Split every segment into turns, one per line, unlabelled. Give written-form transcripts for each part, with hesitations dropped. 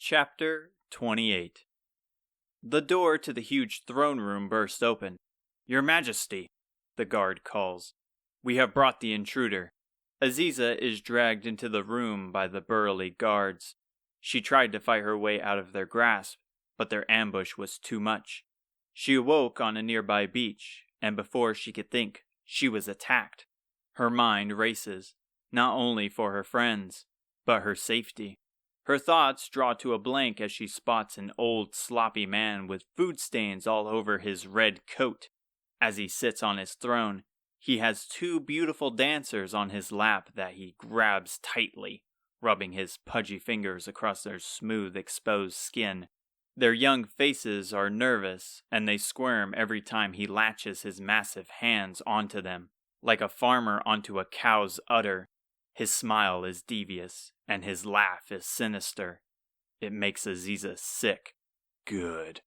Chapter 28. The door to the huge throne room bursts open. "Your Majesty," the guard calls. "We have brought the intruder." Aziza is dragged into the room by the burly guards. She tried to fight her way out of their grasp, but their ambush was too much. She awoke on a nearby beach, and before she could think, she was attacked. Her mind races, not only for her friends, but her safety. Her thoughts draw to a blank as she spots an old sloppy man with food stains all over his red coat. As he sits on his throne, he has two beautiful dancers on his lap that he grabs tightly, rubbing his pudgy fingers across their smooth, exposed skin. Their young faces are nervous, and they squirm every time he latches his massive hands onto them, like a farmer onto a cow's udder. His smile is devious, and his laugh is sinister. It makes Aziza sick. "Good.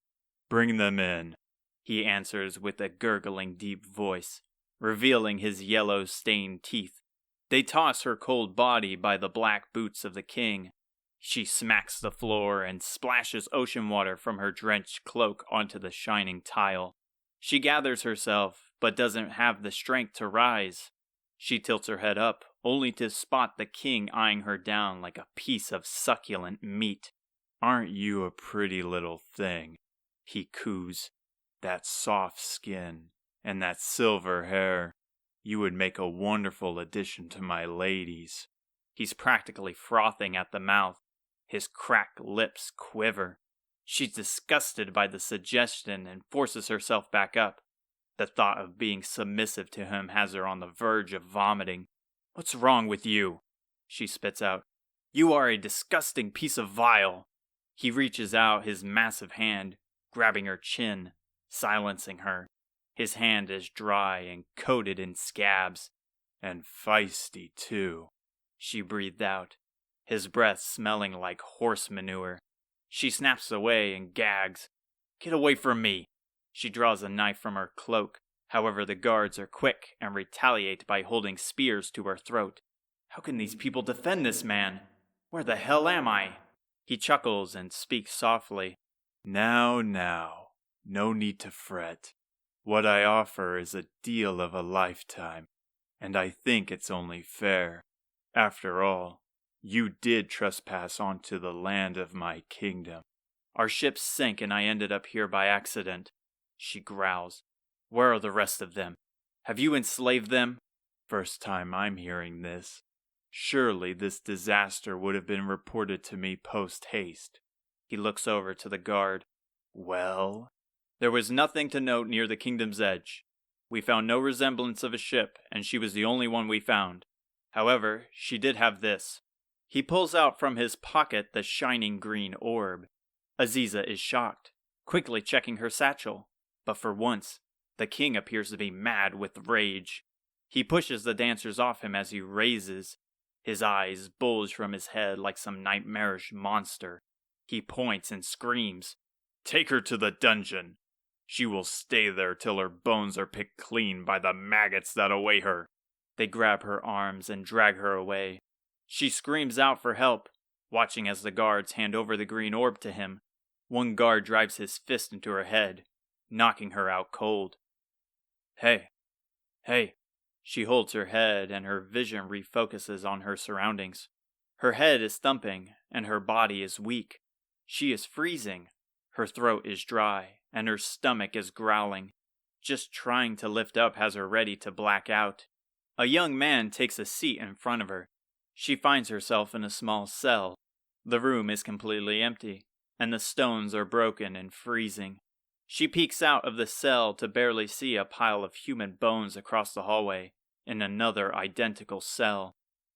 Bring them in," he answers with a gurgling deep voice, revealing his yellow-stained teeth. They toss her cold body by the black boots of the king. She smacks the floor and splashes ocean water from her drenched cloak onto the shining tile. She gathers herself, but doesn't have the strength to rise. She tilts her head up, only to spot the king eyeing her down like a piece of succulent meat. "Aren't you a pretty little thing?" he coos. "That soft skin and that silver hair. You would make a wonderful addition to my ladies." He's practically frothing at the mouth. His cracked lips quiver. She's disgusted by the suggestion and forces herself back up. The thought of being submissive to him has her on the verge of vomiting. "What's wrong with you?" she spits out. "You are a disgusting piece of vile." He reaches out his massive hand, grabbing her chin, silencing her. His hand is dry and coated in scabs. "And feisty, too," she breathed out, his breath smelling like horse manure. She snaps away and gags. "Get away from me!" She draws a knife from her cloak. However, the guards are quick and retaliate by holding spears to her throat. "How can these people defend this man? Where the hell am I?" He chuckles and speaks softly. Now, no need to fret. What I offer is a deal of a lifetime, and I think it's only fair. After all, you did trespass onto the land of my kingdom. Our ship sank and I ended up here by accident," she growls. "Where are the rest of them? Have you enslaved them?" "First time I'm hearing this. Surely this disaster would have been reported to me post-haste." He looks over to the guard. "Well?" "There was nothing to note near the kingdom's edge. We found no resemblance of a ship, and she was the only one we found. However, she did have this." He pulls out from his pocket the shining green orb. Aziza is shocked, quickly checking her satchel. But for once, the king appears to be mad with rage. He pushes the dancers off him as he raises. His eyes bulge from his head like some nightmarish monster. He points and screams, "Take her to the dungeon. She will stay there till her bones are picked clean by the maggots that await her." They grab her arms and drag her away. She screams out for help, watching as the guards hand over the green orb to him. One guard drives his fist into her head, knocking her out cold. Hey. She holds her head and her vision refocuses on her surroundings. Her head is thumping and her body is weak. She is freezing. Her throat is dry and her stomach is growling. Just trying to lift up has her ready to black out. A young man takes a seat in front of her. She finds herself in a small cell. The room is completely empty, and the stones are broken and freezing. She peeks out of the cell to barely see a pile of human bones across the hallway, in another identical cell.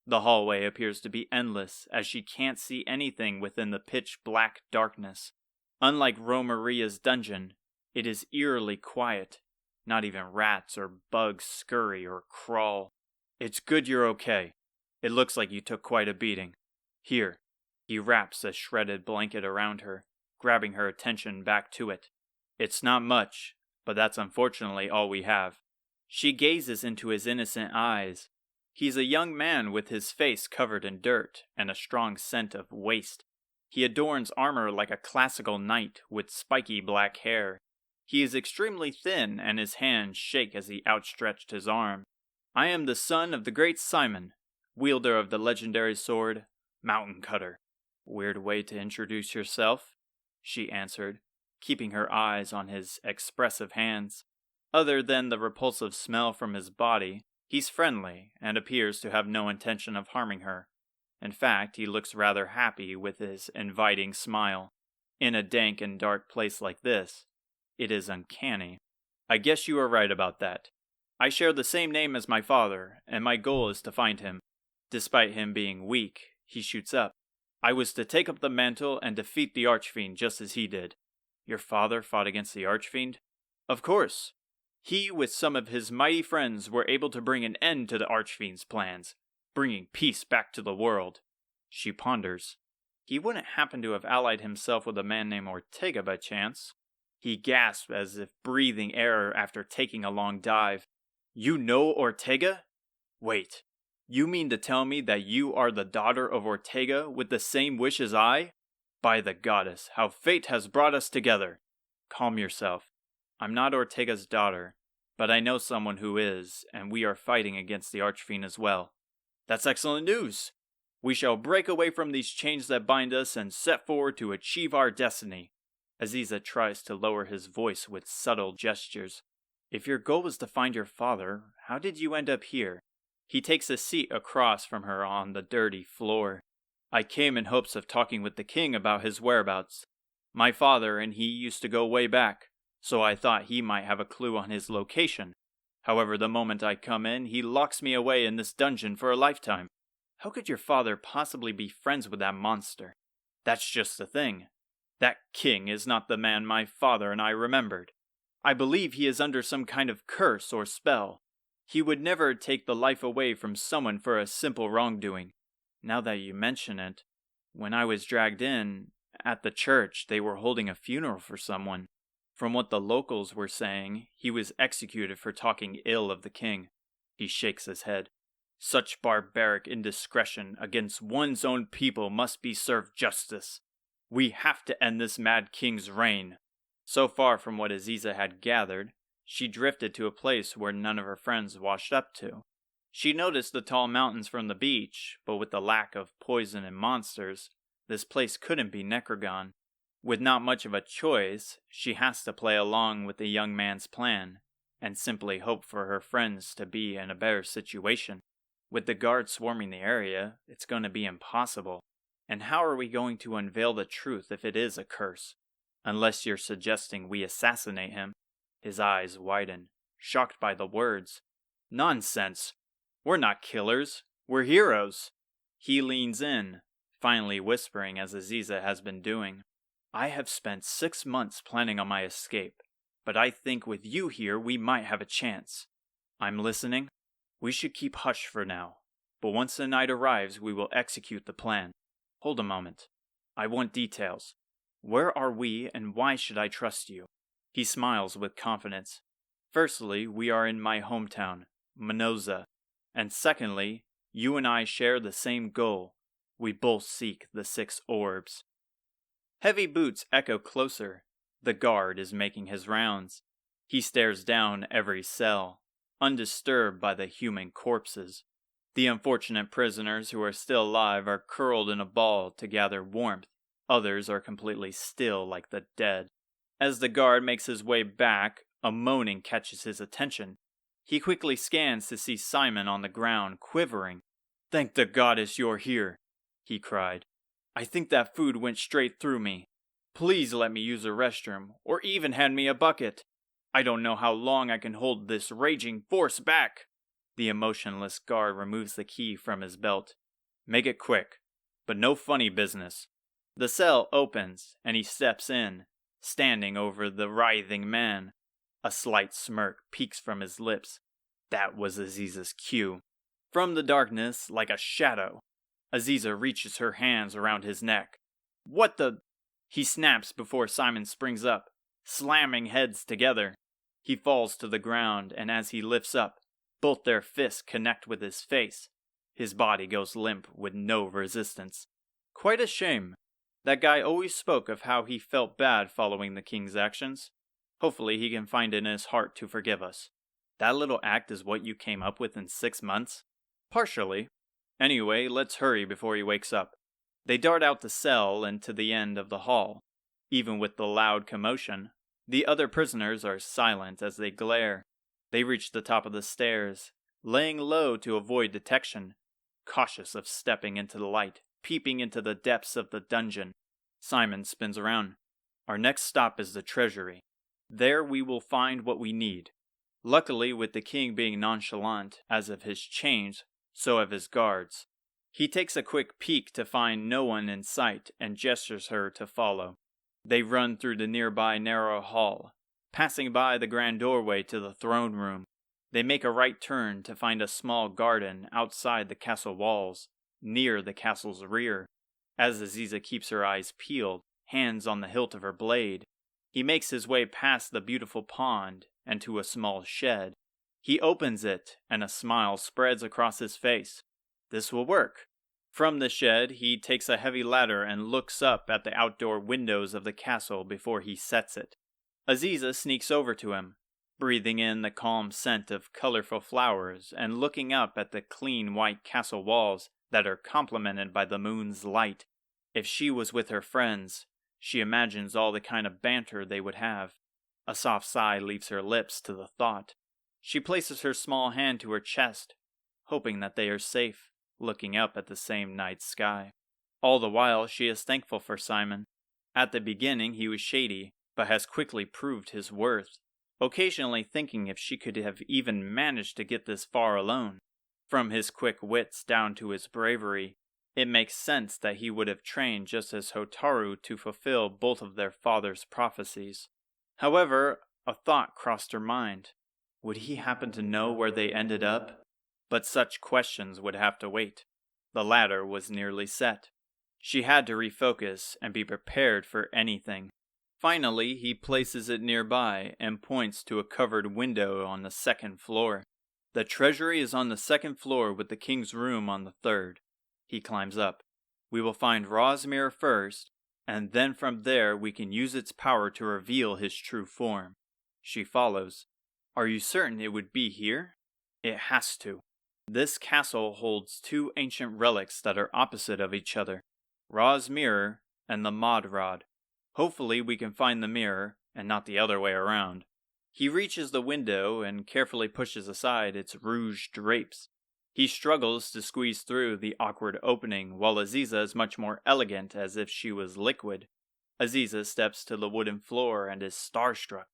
The hallway appears to be endless, as she can't see anything within the pitch-black darkness. Unlike Romaria's dungeon, it is eerily quiet. Not even rats or bugs scurry or crawl. "It's good you're okay. It looks like you took quite a beating. Here." He wraps a shredded blanket around her, grabbing her attention back to it. "It's not much, but that's unfortunately all we have." She gazes into his innocent eyes. He's a young man with his face covered in dirt and a strong scent of waste. He adorns armor like a classical knight with spiky black hair. He is extremely thin, and his hands shake as he outstretched his arm. I am the son of the great Simon, wielder of the legendary sword, Mountain Cutter. Weird way to introduce yourself, she answered, keeping her eyes on his expressive hands. Other than the repulsive smell from his body, he's friendly and appears to have no intention of harming her. In fact, he looks rather happy with his inviting smile. In a dank and dark place like this, it is uncanny. I guess you are right about that. I share the same name as my father, and my goal is to find him. Despite him being weak, he shoots up. I was to take up the mantle and defeat the Archfiend just as he did. Your father fought against the Archfiend? Of course. He, with some of his mighty friends, were able to bring an end to the Archfiend's plans, bringing peace back to the world. She ponders. He wouldn't happen to have allied himself with a man named Ortega by chance. He gasped as if breathing air after taking a long dive. You know Ortega? Wait, you mean to tell me that you are the daughter of Ortega with the same wish as I? By the goddess, how fate has brought us together. Calm yourself. I'm not Ortega's daughter, but I know someone who is, and we are fighting against the Archfiend as well. That's excellent news. We shall break away from these chains that bind us and set forward to achieve our destiny. Aziza tries to lower his voice with subtle gestures. If your goal was to find your father, how did you end up here? He takes a seat across from her on the dirty floor. I came in hopes of talking with the king about his whereabouts. My father and he used to go way back, so I thought he might have a clue on his location. However, the moment I come in, he locks me away in this dungeon for a lifetime. How could your father possibly be friends with that monster? That's just the thing. That king is not the man my father and I remembered. I believe he is under some kind of curse or spell. He would never take the life away from someone for a simple wrongdoing. Now that you mention it, when I was dragged in, at the church they were holding a funeral for someone. From what the locals were saying, he was executed for talking ill of the king. He shakes his head. Such barbaric indiscretion against one's own people must be served justice. We have to end this mad king's reign. So far from what Aziza had gathered, she drifted to a place where none of her friends washed up to. She noticed the tall mountains from the beach, but with the lack of poison and monsters, this place couldn't be Necrogon. With not much of a choice, she has to play along with the young man's plan, and simply hope for her friends to be in a better situation. With the guards swarming the area, it's going to be impossible. And how are we going to unveil the truth if it is a curse? Unless you're suggesting we assassinate him. His eyes widen, shocked by the words. Nonsense! We're not killers. We're heroes. He leans in, finally whispering as Aziza has been doing. I have spent 6 months planning on my escape, but I think with you here we might have a chance. I'm listening. We should keep hush for now, but once the night arrives we will execute the plan. Hold a moment. I want details. Where are we and why should I trust you? He smiles with confidence. Firstly, we are in my hometown, Minoza. And secondly, you and I share the same goal. We both seek the 6 orbs. Heavy boots echo closer. The guard is making his rounds. He stares down every cell, undisturbed by the human corpses. The unfortunate prisoners who are still alive are curled in a ball to gather warmth. Others are completely still like the dead. As the guard makes his way back, a moaning catches his attention. He quickly scans to see Simon on the ground, quivering. Thank the goddess you're here, he cried. I think that food went straight through me. Please let me use a restroom, or even hand me a bucket. I don't know how long I can hold this raging force back. The emotionless guard removes the key from his belt. Make it quick, but no funny business. The cell opens, and he steps in, standing over the writhing man. A slight smirk peeks from his lips. That was Aziza's cue. From the darkness, like a shadow, Aziza reaches her hands around his neck. What the? He snaps before Simon springs up, slamming heads together. He falls to the ground, and as he lifts up, both their fists connect with his face. His body goes limp with no resistance. Quite a shame. That guy always spoke of how he felt bad following the king's actions. Hopefully he can find it in his heart to forgive us. That little act is what you came up with in 6 months? Partially. Anyway, let's hurry before he wakes up. They dart out the cell and to the end of the hall. Even with the loud commotion, the other prisoners are silent as they glare. They reach the top of the stairs, laying low to avoid detection, cautious of stepping into the light, peeping into the depths of the dungeon. Simon spins around. Our next stop is the treasury. There we will find what we need. Luckily, with the king being nonchalant, as of his chains, so have his guards. He takes a quick peek to find no one in sight and gestures her to follow. They run through the nearby narrow hall, passing by the grand doorway to the throne room. They make a right turn to find a small garden outside the castle walls, near the castle's rear. As Aziza keeps her eyes peeled, hands on the hilt of her blade, he makes his way past the beautiful pond and to a small shed. He opens it, and a smile spreads across his face. This will work. From the shed, he takes a heavy ladder and looks up at the outdoor windows of the castle before he sets it. Aziza sneaks over to him, breathing in the calm scent of colorful flowers and looking up at the clean white castle walls that are complemented by the moon's light. If she was with her friends, she imagines all the kind of banter they would have. A soft sigh leaves her lips to the thought. She places her small hand to her chest, hoping that they are safe, looking up at the same night sky. All the while, she is thankful for Simon. At the beginning, he was shady, but has quickly proved his worth, occasionally thinking if she could have even managed to get this far alone. From his quick wits down to his bravery, it makes sense that he would have trained just as Hotaru to fulfill both of their father's prophecies. However, a thought crossed her mind. Would he happen to know where they ended up? But such questions would have to wait. The ladder was nearly set. She had to refocus and be prepared for anything. Finally, he places it nearby and points to a covered window on the 2nd floor. The treasury is on the 2nd floor with the king's room on the 3rd. He climbs up. We will find Ra's mirror first, and then from there we can use its power to reveal his true form. She follows. Are you certain it would be here? It has to. This castle holds 2 ancient relics that are opposite of each other. Ra's mirror and the Mod Rod. Hopefully we can find the mirror, and not the other way around. He reaches the window and carefully pushes aside its rouged drapes. He struggles to squeeze through the awkward opening, while Aziza is much more elegant, as if she was liquid. Aziza steps to the wooden floor and is starstruck.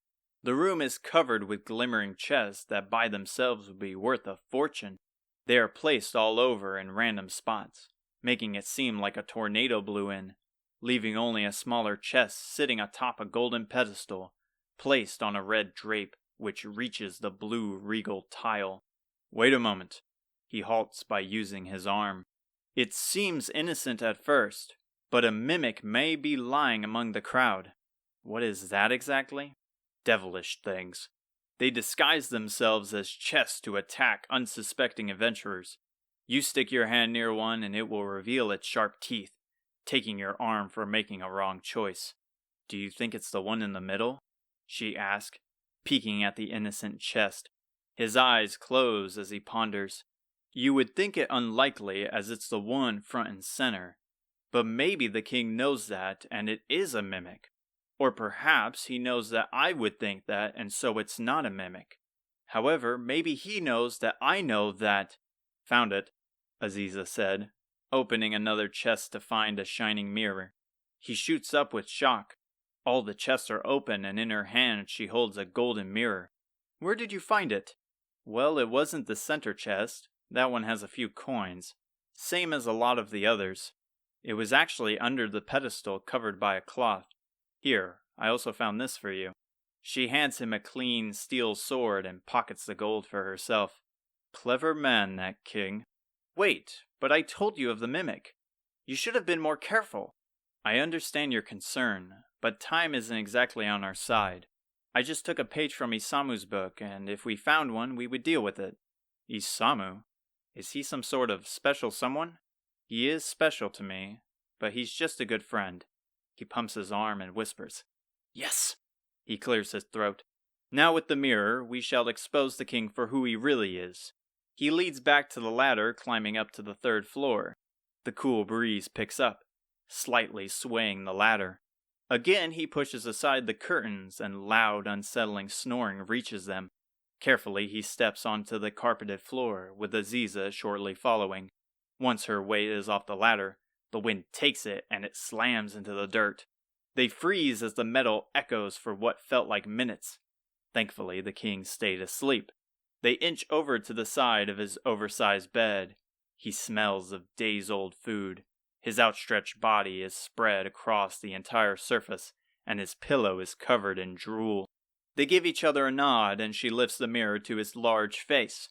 The room is covered with glimmering chests that by themselves would be worth a fortune. They are placed all over in random spots, making it seem like a tornado blew in, leaving only a smaller chest sitting atop a golden pedestal, placed on a red drape which reaches the blue regal tile. Wait a moment. He halts by using his arm. It seems innocent at first, but a mimic may be lying among the crowd. What is that exactly? Devilish things. They disguise themselves as chests to attack unsuspecting adventurers. You stick your hand near one and it will reveal its sharp teeth, taking your arm for making a wrong choice. Do you think it's the one in the middle? She asks, peeking at the innocent chest. His eyes close as he ponders. You would think it unlikely, as it's the one front and center. But maybe the king knows that, and it is a mimic. Or perhaps he knows that I would think that, and so it's not a mimic. However, maybe he knows that I know that... Found it, Aziza said, opening another chest to find a shining mirror. He shoots up with shock. All the chests are open, and in her hand she holds a golden mirror. Where did you find it? Well, it wasn't the center chest. That one has a few coins, same as a lot of the others. It was actually under the pedestal covered by a cloth. Here, I also found this for you. She hands him a clean steel sword and pockets the gold for herself. Clever man, that king. Wait, but I told you of the mimic. You should have been more careful. I understand your concern, but time isn't exactly on our side. I just took a page from Isamu's book, and if we found one, we would deal with it. Isamu? Is he some sort of special someone? He is special to me, but he's just a good friend. He pumps his arm and whispers, "Yes!" He clears his throat. "Now with the mirror, we shall expose the king for who he really is." He leads back to the ladder, climbing up to the 3rd floor. The cool breeze picks up, slightly swaying the ladder. Again he pushes aside the curtains, and loud, unsettling snoring reaches them. Carefully he steps onto the carpeted floor, with Aziza shortly following. Once her weight is off the ladder, the wind takes it and it slams into the dirt. They freeze as the metal echoes for what felt like minutes. Thankfully, the king stayed asleep. They inch over to the side of his oversized bed. He smells of days-old food. His outstretched body is spread across the entire surface, and his pillow is covered in drool. They give each other a nod, and she lifts the mirror to his large face.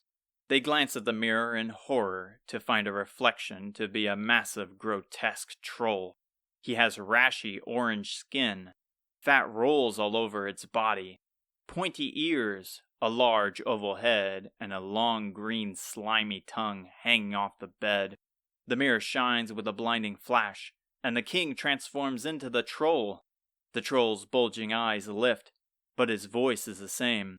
They glance at the mirror in horror to find a reflection to be a massive, grotesque troll. He has rashy orange skin, fat rolls all over its body, pointy ears, a large oval head, and a long green slimy tongue hanging off the bed. The mirror shines with a blinding flash, and the king transforms into the troll. The troll's bulging eyes lift, but his voice is the same.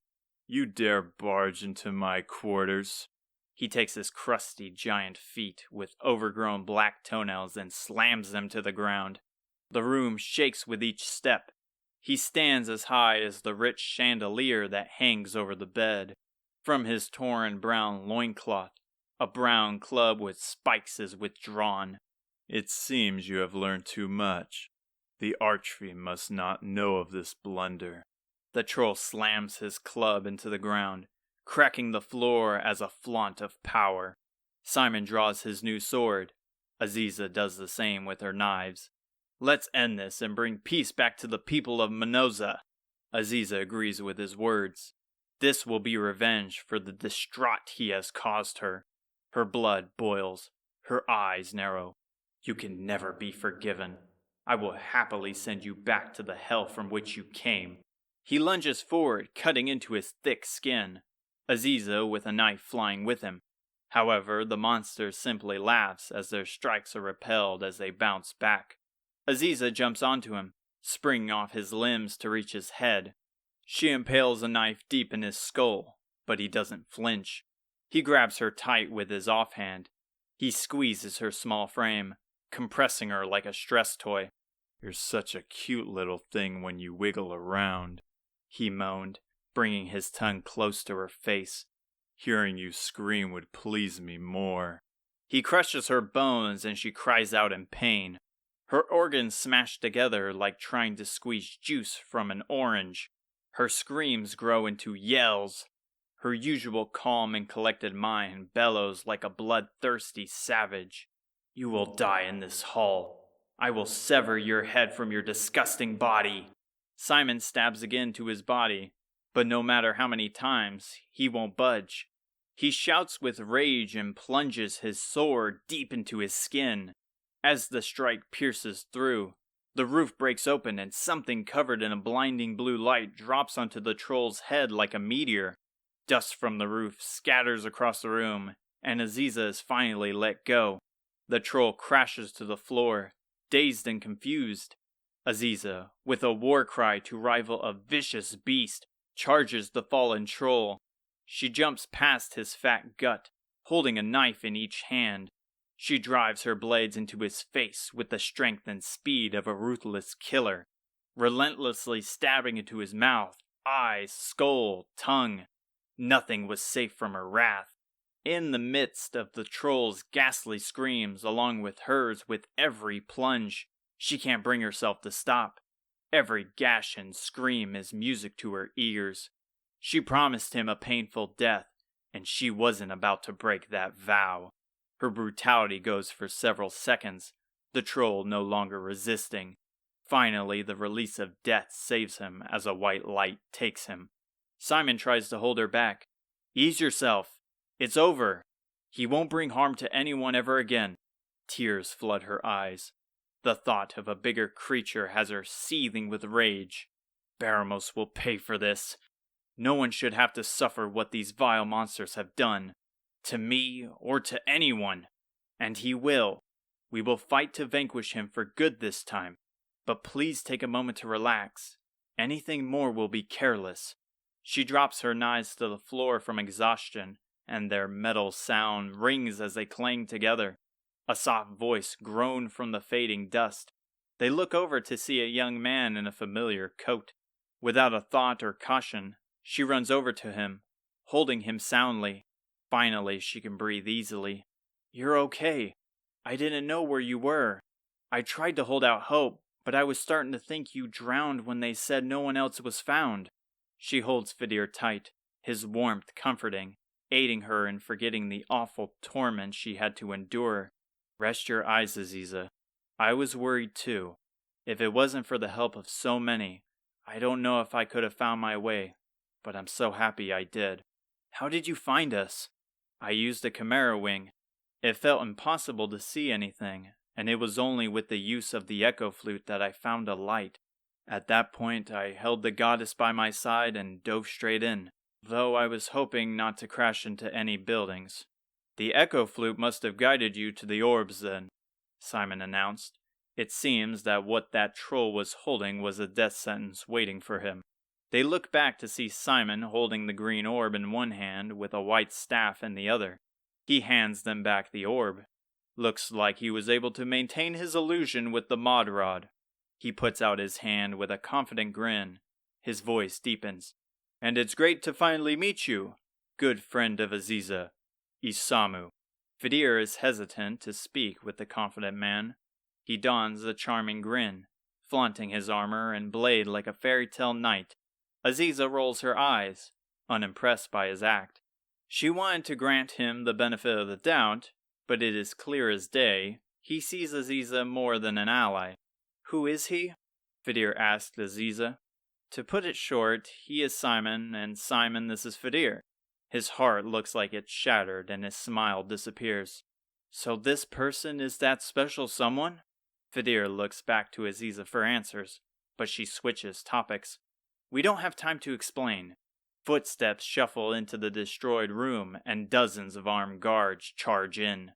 "You dare barge into my quarters?" He takes his crusty giant feet with overgrown black toenails and slams them to the ground. The room shakes with each step. He stands as high as the rich chandelier that hangs over the bed. From his torn brown loincloth, a brown club with spikes is withdrawn. "It seems you have learned too much. The Archfiend must not know of this blunder." The troll slams his club into the ground, cracking the floor as a flaunt of power. Simon draws his new sword. Aziza does the same with her knives. "Let's end this and bring peace back to the people of Minoza." Aziza agrees with his words. This will be revenge for the distraught he has caused her. Her blood boils. Her eyes narrow. "You can never be forgiven. I will happily send you back to the hell from which you came." He lunges forward, cutting into his thick skin. Aziza with a knife flying with him. However, the monster simply laughs as their strikes are repelled as they bounce back. Aziza jumps onto him, springing off his limbs to reach his head. She impales a knife deep in his skull, but he doesn't flinch. He grabs her tight with his offhand. He squeezes her small frame, compressing her like a stress toy. "You're such a cute little thing when you wiggle around," he moaned, bringing his tongue close to her face. "Hearing you scream would please me more." He crushes her bones and she cries out in pain. Her organs smash together like trying to squeeze juice from an orange. Her screams grow into yells. Her usual calm and collected mind bellows like a bloodthirsty savage. "You will die in this hall. I will sever your head from your disgusting body." Simon stabs again to his body, but no matter how many times, he won't budge. He shouts with rage and plunges his sword deep into his skin. As the strike pierces through, the roof breaks open and something covered in a blinding blue light drops onto the troll's head like a meteor. Dust from the roof scatters across the room, and Aziza is finally let go. The troll crashes to the floor, dazed and confused. Aziza, with a war cry to rival a vicious beast, charges the fallen troll. She jumps past his fat gut, holding a knife in each hand. She drives her blades into his face with the strength and speed of a ruthless killer, relentlessly stabbing into his mouth, eyes, skull, tongue. Nothing was safe from her wrath. In the midst of the troll's ghastly screams, along with hers with every plunge, she can't bring herself to stop. Every gash and scream is music to her ears. She promised him a painful death, and she wasn't about to break that vow. Her brutality goes for several seconds, the troll no longer resisting. Finally, the release of death saves him as a white light takes him. Simon tries to hold her back. "Ease yourself. It's over. He won't bring harm to anyone ever again." Tears flood her eyes. The thought of a bigger creature has her seething with rage. Baramos will pay for this. No one should have to suffer what these vile monsters have done. To me or to anyone. And he will. We will fight to vanquish him for good this time. But please take a moment to relax. Anything more will be careless. She drops her knives to the floor from exhaustion, and their metal sound rings as they clang together. A soft voice groans from the fading dust. They look over to see a young man in a familiar coat. Without a thought or caution, she runs over to him, holding him soundly. Finally, she can breathe easily. You're okay. I didn't know where you were. I tried to hold out hope, but I was starting to think you drowned when they said no one else was found. She holds Fedir tight, his warmth comforting, aiding her in forgetting the awful torment she had to endure. Rest your eyes, Aziza. I was worried too. If it wasn't for the help of so many, I don't know if I could have found my way, but I'm so happy I did. How did you find us? I used a chimera wing. It felt impossible to see anything, and it was only with the use of the echo flute that I found a light. At that point, I held the goddess by my side and dove straight in, though I was hoping not to crash into any buildings. The echo flute must have guided you to the orbs then, Simon announced. It seems that what that troll was holding was a death sentence waiting for him. They look back to see Simon holding the green orb in one hand with a white staff in the other. He hands them back the orb. Looks like he was able to maintain his illusion with the mod rod. He puts out his hand with a confident grin. His voice deepens. And it's great to finally meet you, good friend of Aziza, Isamu. Fedir is hesitant to speak with the confident man. He dons a charming grin, flaunting his armor and blade like a fairy tale knight. Aziza rolls her eyes, unimpressed by his act. She wanted to grant him the benefit of the doubt, but it is clear as day he sees Aziza more than an ally. Who is he? Fedir asked Aziza. To put it short, he is Simon, and Simon, this is Fedir. His heart looks like it's shattered, and his smile disappears. So this person is that special someone? Fedir looks back to Aziza for answers, but she switches topics. We don't have time to explain. Footsteps shuffle into the destroyed room, and dozens of armed guards charge in.